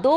2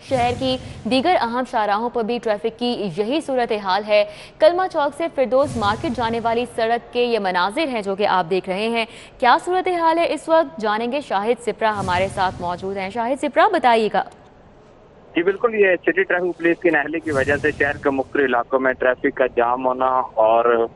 شہر کی دیگر اہم شاہراہوں پر بھی ٹریفک کی یہی صورتحال ہے۔ کلمہ چوک سے فردوس مارکیٹ جانے والی سڑک کے یہ مناظر ہیں جو کہ آپ دیکھ رہے ہیں۔ کیا صورتحال ہے اس وقت، جانیں گے۔ شاہد سپرا ہمارے ساتھ موجود ہیں۔ شاہد سپرا، بتائیے گا۔ جی بالکل، یہ سٹی ٹریفک پولیس کی نااہلی کی وجہ سے شہر کے مختلف علاقوں میں ٹریفک کا جام ہونا اور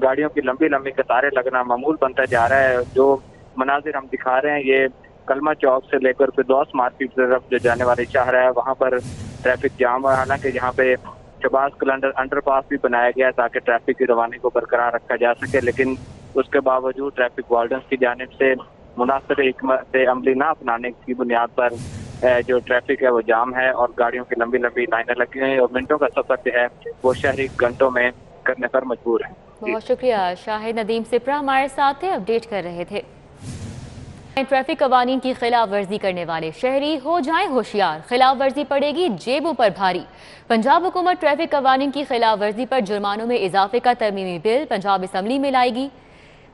گاڑیوں کی لمبی لمبی قطاریں لگنا معمول بنتا جا رہا ہے۔ جو مناظر ہم دکھا رہے ہیں یہ کلمہ چوک سے لے کر فردوس مارکیٹ کی طرف جو جانے والی شاہراہ ہے وہاں پر ٹریفک جام ہے۔ حالانکہ یہاں پہ شہباز کلندر انڈر پاس بھی بنایا گیا ہے تاکہ ٹریفک کی روانی کو برقرار رکھا جا سکے، لیکن اس کے باوجود ٹریفک وارڈنز کی جانب سے مناسب حکمت عملی نہ اپنانے کی بنیاد پر جو ٹریفک ہے وہ جام ہے اور گاڑیوں کی لمبی لمبی لائنیں لگی ہیں اور منٹوں کا سفر جو ہے وہ شہری گھنٹوں میں کرنے پر مجبور ہیں۔ بہت شکریہ شاہد۔ ندیم سپرا ہمارے ساتھ تھے، اپڈیٹ کر رہے تھے۔ ٹریفک قوانین کی خلاف ورزی کرنے والے شہری ہو جائیں ہوشیار، خلاف ورزی پڑے گی جیبوں پر بھاری۔ پنجاب حکومت ٹریفک قوانین کی خلاف ورزی پر جرمانوں میں اضافے کا ترمیمی بل پنجاب اسمبلی میں لائے گی۔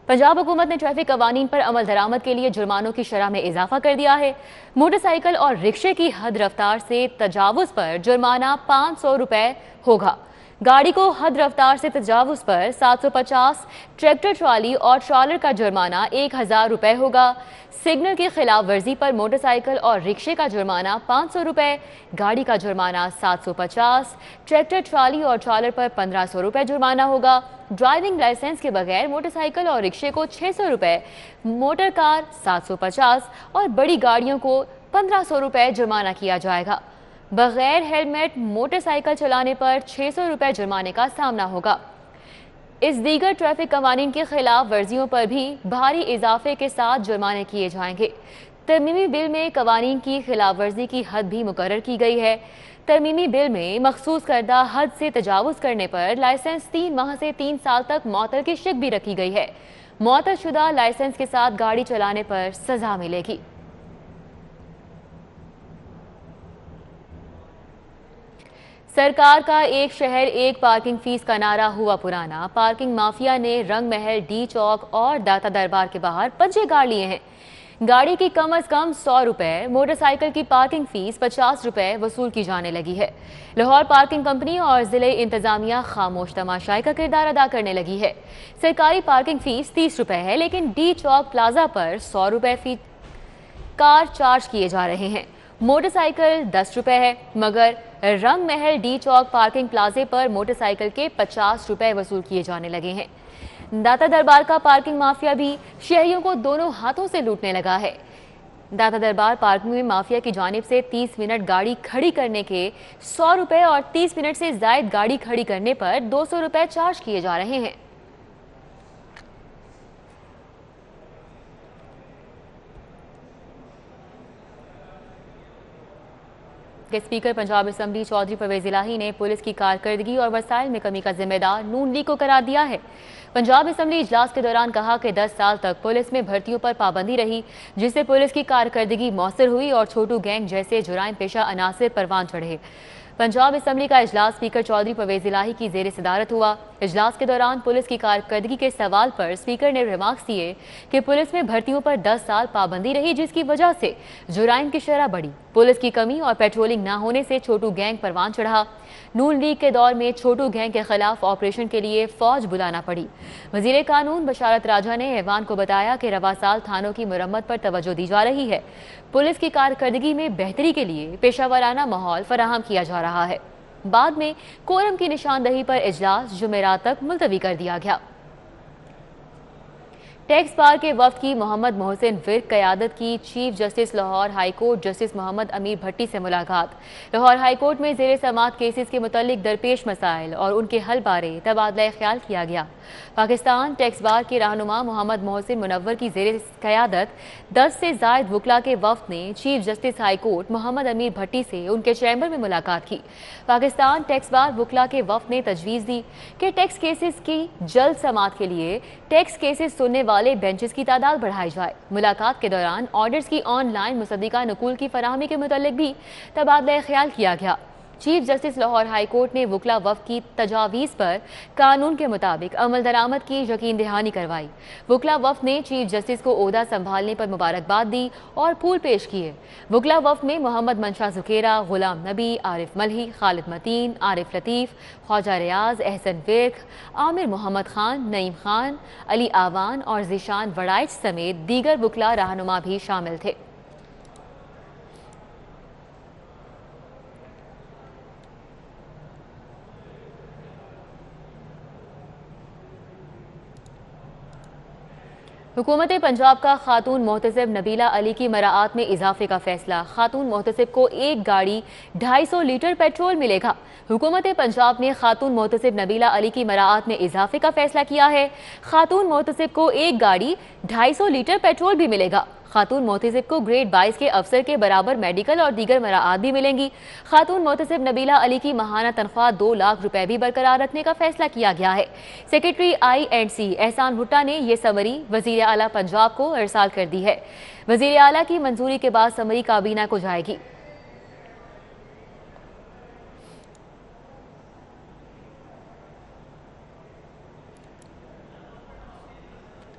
پنجاب حکومت نے ٹریفک قوانین پر عمل درآمد کے لیے جرمانوں کی شرح میں اضافہ کر دیا ہے۔ موٹر سائیکل اور رکشے کی حد رفتار سے تجاوز پر جرمانہ 500 روپے ہوگا۔ گاڑی کو حد رفتار سے تجاوز پر 750، ٹریکٹر ٹرالی اور ٹرالر کا جرمانہ 1000 روپے ہوگا۔ سگنل کی خلاف ورزی پر موٹر سائیکل اور رکشے کا جرمانہ 500 روپے، گاڑی کا جرمانہ 750، ٹریکٹر ٹرالی اور ٹرالر پر 1500 روپے جرمانہ ہوگا۔ ڈرائیونگ لائسنس کے بغیر موٹر سائیکل اور رکشے کو 600 روپے، موٹر کار 750 اور بڑی گاڑیوں کو 1500 روپے جرمانہ کیا جائے گا۔ بغیر ہیلمٹ موٹر سائیکل چلانے پر 600 روپے جرمانے کا سامنا ہوگا۔ اس دیگر ٹریفک قوانین کی خلاف ورزیوں پر بھی بھاری اضافے کے ساتھ جرمانے کیے جائیں گے۔ ترمیمی بل میں قوانین کی خلاف ورزی کی حد بھی مقرر کی گئی ہے۔ ترمیمی بل میں مخصوص کردہ حد سے تجاوز کرنے پر لائسنس 3 ماہ سے 3 سال تک معطل کی شک بھی رکھی گئی ہے۔ معطل شدہ لائسنس کے ساتھ گاڑی چلانے پر سزا ملے گی۔ سرکار کا ایک شہر ایک پارکنگ فیس کا نعرہ ہوا پرانا۔ پارکنگ مافیا نے رنگ محل، ڈی چوک اور داتا دربار کے باہر پنجے گاڑ لیے ہیں۔ گاڑی کی کم از کم 100 روپے، موٹر سائیکل کی پارکنگ فیس 50 روپے وصول کی جانے لگی ہے۔ لاہور پارکنگ کمپنی اور ضلع انتظامیہ خاموش تماشائی کا کردار ادا کرنے لگی ہے۔ سرکاری پارکنگ فیس 30 روپے ہے، لیکن ڈی چوک پلازا پر 100 روپے فی کار چارج کیے جا رہے ہیں۔ موٹر سائیکل 10 روپے ہے، مگر رنگ محل ڈی چوک پارکنگ پلازے پر موٹر سائیکل کے 50 روپے وصول کیے جانے لگے ہیں۔ داتا دربار کا پارکنگ مافیا بھی شہریوں کو دونوں ہاتھوں سے لوٹنے لگا ہے۔ داتا دربار پارکنگ میں مافیا کی جانب سے 30 منٹ گاڑی کھڑی کرنے کے 100 روپے اور 30 منٹ سے زائد گاڑی کھڑی کرنے پر 200 روپے چارج کیے جا رہے ہیں۔ اسپیکر پنجاب اسمبلی چودھری پرویز الہی نے پولیس کی کارکردگی اور وسائل میں کمی کا ذمہ دار نون لیگ کو قرار دیا ہے۔ پنجاب اسمبلی اجلاس کے دوران کہا کہ 10 سال تک پولیس میں بھرتیوں پر پابندی رہی، جس سے پولیس کی کارکردگی مؤثر ہوئی اور چھوٹو گینگ جیسے جرائم پیشہ عناصر پروان چڑھے۔ پنجاب اسمبلی کا اجلاس اسپیکر چودھری پرویز الہی کی زیر صدارت ہوا۔ اجلاس کے دوران پولیس کی کارکردگی کے سوال پر اسپیکر نے ریمارکس دیے کہ پولیس میں بھرتیوں پر 10 سال پابندی رہی، جس کی وجہ سے جرائم کی شرح بڑھی۔ پولیس کی کمی اور پیٹرولنگ نہ ہونے سے چھوٹو گینگ پروان چڑھا۔ نون لیگ کے دور میں چھوٹو گینگ کے خلاف آپریشن کے لیے فوج بلانا پڑی۔ وزیر قانون بشارت راجہ نے ایوان کو بتایا کہ رواں سال تھانوں کی مرمت پر توجہ دی جا رہی ہے۔ پولیس کی کارکردگی میں بہتری کے لیے پیشہ ورانہ ماحول فراہم کیا جا رہا ہے۔ بعد میں کورم کی نشاندہی پر اجلاس جمعرات تک ملتوی کر دیا گیا۔ ٹیکس بار کے وفد کی محمد محسن ورک قیادت کی chief justice Lahore high court justice Muhammad Ameer Bhatti سے ملاقات۔ لاہور ہائی کورٹ میں زیر سماعت کیسز کے متعلق درپیش مسائل اور ان کے حل بارے تبادلہ خیال کیا گیا۔ پاکستان ٹیکس بار کے رہنما محمد محسن منور کی زیر قیادت 10 سے زائد وکلاء کے وفد نے چیف جسٹس ہائی کورٹ محمد امیر بھٹی سے ان کے چیمبر میں ملاقات کی۔ پاکستان ٹیکس بار وکلاء کے وفد نے تجویز دی کہ ٹیکس کیسز کی جلد سماعت کے لیے ٹیکس کیسز سننے والے بینچز کی تعداد بڑھائی جائے۔ ملاقات کے دوران آرڈرز کی آن لائن مصدقہ نقول کی فراہمی کے متعلق بھی تبادلہ خیال کیا گیا۔ Chief justice Lahore high court نے وکلا وفد کی تجاویز پر قانون کے مطابق عمل درآمد کی یقین دہانی کروائی۔ وکلا وفد نے چیف جسٹس کو عہدہ سنبھالنے پر مبارکباد دی اور پھول پیش کیے۔ وکلا وفد میں محمد منشا زکیرہ، غلام نبی، عارف ملہی، خالد متین، عارف لطیف، خواجہ ریاض، احسن ویرک، عامر محمد خان، نعیم خان، علی آوان اور ذیشان وڑائچ سمیت دیگر وکلا رہنما بھی شامل تھے۔ حکومت پنجاب کا خاتون محتسب نبیلہ علی کی مراعات میں اضافے کا فیصلہ۔ خاتون محتسب کو ایک گاڑی 250 لیٹر پیٹرول ملے گا۔ حکومت پنجاب نے خاتون محتسب نبیلہ علی کی مراعات میں اضافے کا فیصلہ کیا ہے۔ خاتون محتسب کو ایک گاڑی 250 لیٹر پیٹرول بھی ملے گا۔ خاتون محتسب کو گریڈ 22 کے افسر کے برابر میڈیکل اور دیگر مراعات بھی ملیں گی۔ خاتون محتسب نبیلہ علی کی ماہانہ تنخواہ 2 لاکھ روپے بھی برقرار رکھنے کا فیصلہ کیا گیا ہے۔ سیکرٹری INC احسان بھٹا نے یہ سمری وزیر اعلیٰ پنجاب کو ارسال کر دی ہے۔ وزیر اعلیٰ کی منظوری کے بعد سمری کابینہ کو جائے گی۔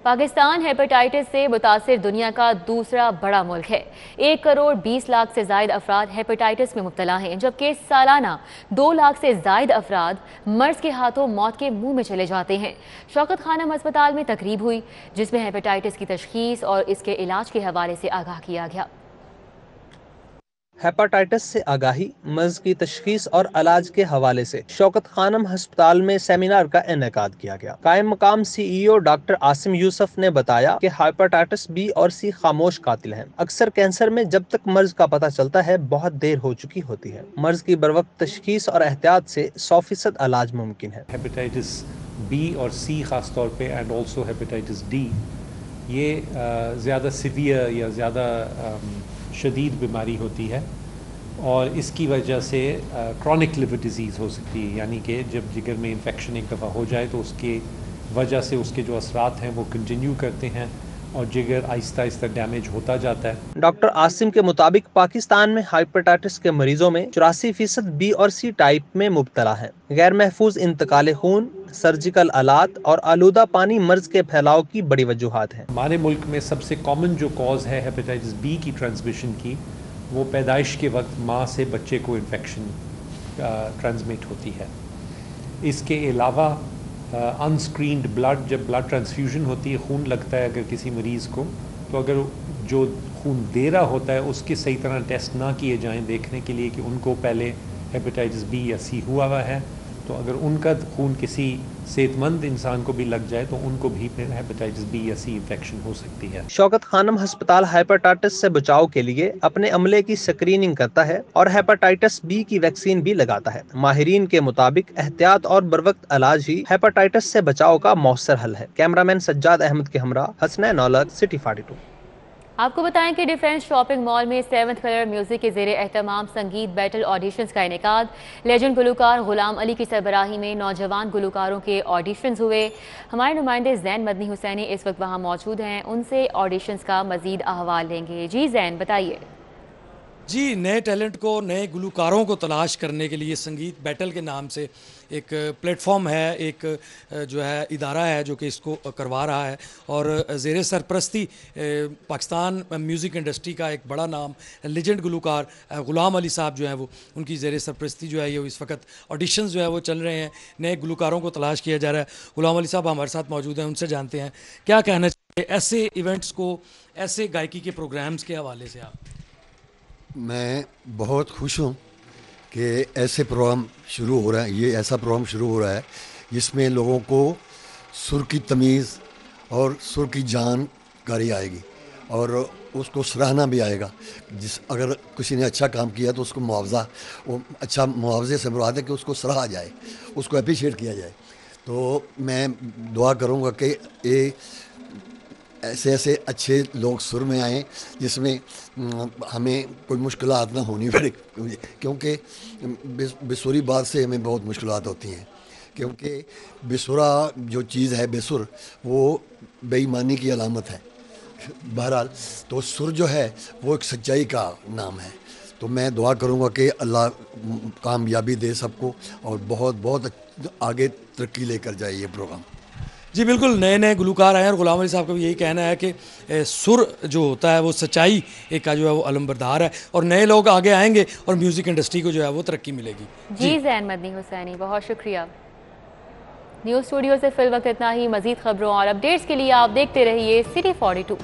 پاکستان ہیپاٹائٹس سے متاثر دنیا کا دوسرا بڑا ملک ہے۔ 1 کروڑ 20 لاکھ سے زائد افراد ہیپاٹائٹس میں مبتلا ہیں، جبکہ سالانہ 2 لاکھ سے زائد افراد مرض کے ہاتھوں موت کے منہ میں چلے جاتے ہیں۔ شوکت خانم ہسپتال میں تقریب ہوئی جس میں ہیپاٹائٹس کی تشخیص اور اس کے علاج کے حوالے سے آگاہ کیا گیا۔ ہیپاٹائٹس سے آگاہی، مرض کی تشخیص اور علاج کے حوالے سے شوکت خانم ہسپتال میں سیمینار کا انعقاد کیا گیا۔ قائم مقام CEO ڈاکٹر عاصم یوسف نے بتایا کہ ہیپاٹائٹس B اور C خاموش قاتل ہیں۔ اکثر کینسر میں جب تک مرض کا پتہ چلتا ہے بہت دیر ہو چکی ہوتی ہے۔ مرض کی بروقت تشخیص اور احتیاط سے 100% علاج ممکن ہے۔ ہیپاٹائٹس B اور C خاص طور پہ اینڈ آلسو ہیپاٹائٹس D یہ زیادہ سیویئر یا زیادہ شدید بیماری ہوتی ہے اور اس کی وجہ سے کرونک لیور ڈیزیز ہو سکتی ہے، یعنی کہ جب جگر میں انفیکشن ایک دفعہ ہو جائے تو اس کی وجہ سے اس کے جو اثرات ہیں وہ کنٹینیو کرتے ہیں اور جگر آہستہ آہستہ ڈیمیج ہوتا جاتا ہے۔ ڈاکٹر عاصم کے مطابق پاکستان میں ہیپاٹائٹس کے مریضوں میں 84% B اور C ٹائپ میں مبتلا ہیں۔ غیر محفوظ انتقال خون، سرجیکل آلات اور آلودہ پانی مرض کے پھیلاؤ کی بڑی وجوہات ہیں۔ ہمارے ملک میں سب سے کامن جو کاز ہے ہیپاٹائٹس B کی ٹرانسمیشن کی، وہ پیدائش کے وقت ماں سے بچے کو انفیکشن ٹرانسمٹ ہوتی ہے۔ اس کے علاوہ انسکرینڈ بلڈ، جب بلڈ ٹرانسفیوژن ہوتی ہے، خون لگتا ہے اگر کسی مریض کو، تو اگر جو خون دے رہا ہوتا ہے اس کے صحیح طرح ٹیسٹ نہ کیے جائیں دیکھنے کے لیے کہ ان کو پہلے ہیپاٹائٹس B یا C ہوا ہے، تو اگر ان کا خون کسی صحت مند انسان کو بھی لگ جائے تو ان کو بھی پھر ہیپاٹائٹس B یا C انفیکشن ہو سکتی ہے۔ شوکت خانم ہسپتال ہیپاٹائٹس سے بچاؤ کے لیے اپنے عملے کی سکریننگ کرتا ہے اور ہیپاٹائٹس B کی ویکسین بھی لگاتا ہے۔ ماہرین کے مطابق احتیاط اور بروقت علاج ہی ہیپاٹائٹس سے بچاؤ کا مؤثر حل ہے۔ کیمرامین سجاد احمد کے ہمراہ حسنین اولاد، سٹی 42۔ آپ کو بتائیں کہ ڈیفنس شاپنگ مال میں 7th کلر میوزک کے زیر اہتمام سنگیت بیٹل آڈیشنز کا انعقاد۔ لیجنڈ گلوکار غلام علی کی سربراہی میں نوجوان گلوکاروں کے آڈیشنز ہوئے۔ ہمارے نمائندے زین مدنی حسینی اس وقت وہاں موجود ہیں، ان سے آڈیشنز کا مزید احوال لیں گے۔ جی زین، بتائیے۔ جی، نئے ٹیلنٹ کو، نئے گلوکاروں کو تلاش کرنے کے لیے سنگیت بیٹل کے نام سے ایک پلیٹ فارم ہے، ایک جو ہے ادارہ ہے جو کہ اس کو کروا رہا ہے، اور زیر سرپرستی پاکستان میوزک انڈسٹری کا ایک بڑا نام لیجنڈ گلوکار غلام علی صاحب جو ہیں وہ ان کی زیر سرپرستی جو ہے یہ اس وقت آڈیشنز جو ہے وہ چل رہے ہیں، نئے گلوکاروں کو تلاش کیا جا رہا ہے۔ غلام علی صاحب ہمارے ساتھ موجود ہیں، ان سے جانتے ہیں کیا کہنا چاہیے ایسے ایونٹس کو، ایسے گائیکی کے پروگرامز کے حوالے سے آپ۔ میں بہت خوش ہوں کہ ایسے پروگرام شروع ہو رہا ہے، یہ ایسا پروگرام شروع ہو رہا ہے جس میں لوگوں کو سر کی تمیز اور سر کی جانکاری آئے گی اور اس کو سراہنا بھی آئے گا۔ اگر کسی نے اچھا کام کیا تو اس کو معاوضہ، وہ اچھا معاوضے سے مراد ہے کہ اس کو سراہا جائے، اس کو اپریشیٹ کیا جائے۔ تو میں دعا کروں گا کہ یہ ایسے اچھے لوگ سر میں آئیں جس میں ہمیں کوئی مشکلات نہ ہونی پڑے، کیونکہ بسوری بات سے ہمیں بہت مشکلات ہوتی ہیں، کیونکہ بسورا جو چیز ہے، بسر، وہ بے ایمانی کی علامت ہے۔ بہرحال تو سر جو ہے وہ ایک سچائی کا نام ہے، تو میں دعا کروں گا کہ اللہ کامیابی دے سب کو اور بہت بہت آگے ترقی لے کر جائے یہ پروگرام. جی بالکل، نئے نئے گلوکار آئے ہیں اور غلام علی صاحب کا بھی یہی کہنا ہے کہ سر جو ہوتا ہے وہ سچائی ایک کا جو ہے وہ علمبردار ہے، اور نئے لوگ آگے آئیں گے اور میوزک انڈسٹری کو جو ہے وہ ترقی ملے گی. جی زین مدنی حسینی، بہت شکریہ. نیوز اسٹوڈیو سے فی الوقت اتنا ہی. مزید خبروں اور اپڈیٹس کے لیے آپ دیکھتے رہیے City 42.